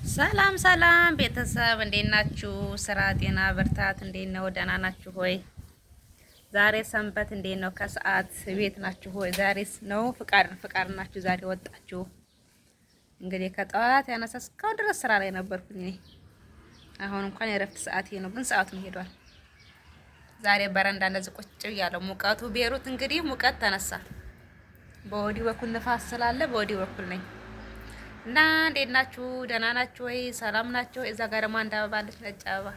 ሰላም ሰላም ቤተሰብ እንዴት ናችሁ? ስራ፣ ጤና፣ ብርታት እንዴት ነው? ደህና ናችሁ ሆይ? ዛሬ ሰንበት እንዴት ነው? ከሰዓት ቤት ናችሁ ሆይ? ዛሬስ ነው ፍቃድ ናችሁ? ዛሬ ወጣችሁ? እንግዲህ ከጠዋት ያነሳ እስካሁን ድረስ ስራ ላይ ነበርኩኝ እኔ። አሁን እንኳን የእረፍት ሰዓቴ ነው፣ ግን ሰዓቱን ሄዷል። ዛሬ በረንዳ እንደዚህ ቁጭ ብያለሁ። ሙቀቱ ቤሩት እንግዲህ ሙቀት ተነሳ። በወዲህ በኩል ንፋስ ስላለ በወዲህ በኩል ነኝ። እና እንዴት ናችሁ? ደህና ናችሁ ወይ? ሰላም ናችሁ? እዛ ጋር ደግሞ አንድ አበባ አለች፣ ነጭ አበባ።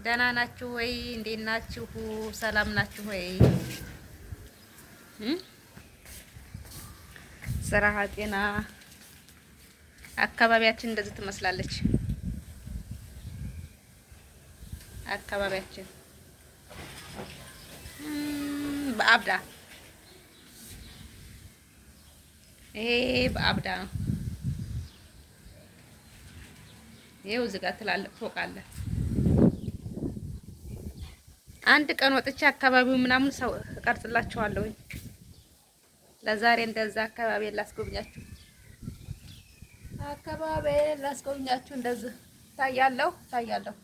ደህና ናችሁ ወይ? እንዴት ናችሁ? ሰላም ናችሁ ወይ? ስራ፣ ጤና። አካባቢያችን እንደዚህ ትመስላለች። አካባቢያችን በአብዳ ይሄ በአብዳ ነው። ይሄው እዚህ ጋር ትላልቅ ፎቅ አለ። አንድ ቀን ወጥቼ አካባቢው ምናምን ሰው እቀርጽላችኋለሁ። ለዛሬ እንደዛ አካባቢ ላስጎብኛችሁ። እንደዚህ ታያለሁ።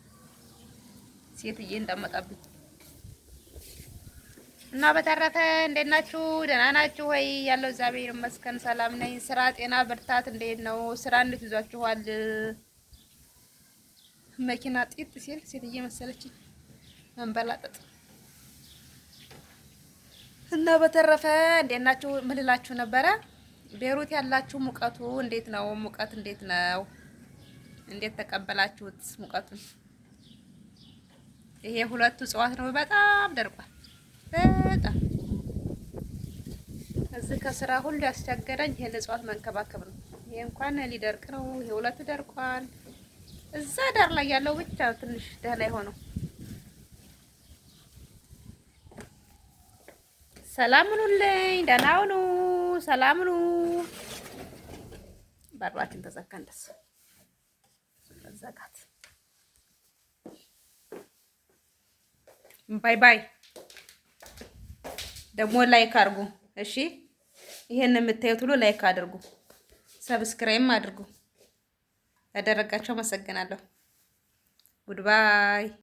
ሴትዬ እንዳመጣብኝ እና በተረፈ እንዴት ናችሁ? ደህና ናችሁ ወይ? ያለው እግዚአብሔር ይመስገን ሰላም ነኝ። ስራ፣ ጤና፣ ብርታት እንዴት ነው? ስራ እንዴት ይዟችኋል? መኪና ጢጥ ሲል ሴትዬ መሰለችኝ መንበላጠጥ እና በተረፈ እንዴት ናችሁ? ምን ልላችሁ ነበረ? ቤሩት ያላችሁ ሙቀቱ እንዴት ነው? ሙቀት እንዴት ነው? እንዴት ተቀበላችሁት ሙቀቱን? ይሄ ሁለቱ እጽዋት ነው በጣም ደርቋል። በጣም እዚህ ከስራ ሁሉ ያስቸገረኝ ይሄ እጽዋት መንከባከብ ነው። ይሄ እንኳን ሊደርቅ ነው። ይሄ ሁለቱ ደርቋል። እዛ ዳር ላይ ያለው ብቻ ትንሽ ደህና የሆነው። ሰላም ሁኑልኝ፣ ደህና ሁኑ፣ ሰላም ሁኑ። በራችን ተዘጋ። እንደስ ተዘጋት። ባይ ባይ። ደግሞ ላይክ አድርጉ እሺ። ይሄን የምታዩት ሁሉ ላይክ አድርጉ፣ ሰብስክራይብ አድርጉ። ያደረጋችሁ አመሰግናለሁ። ጉድባይ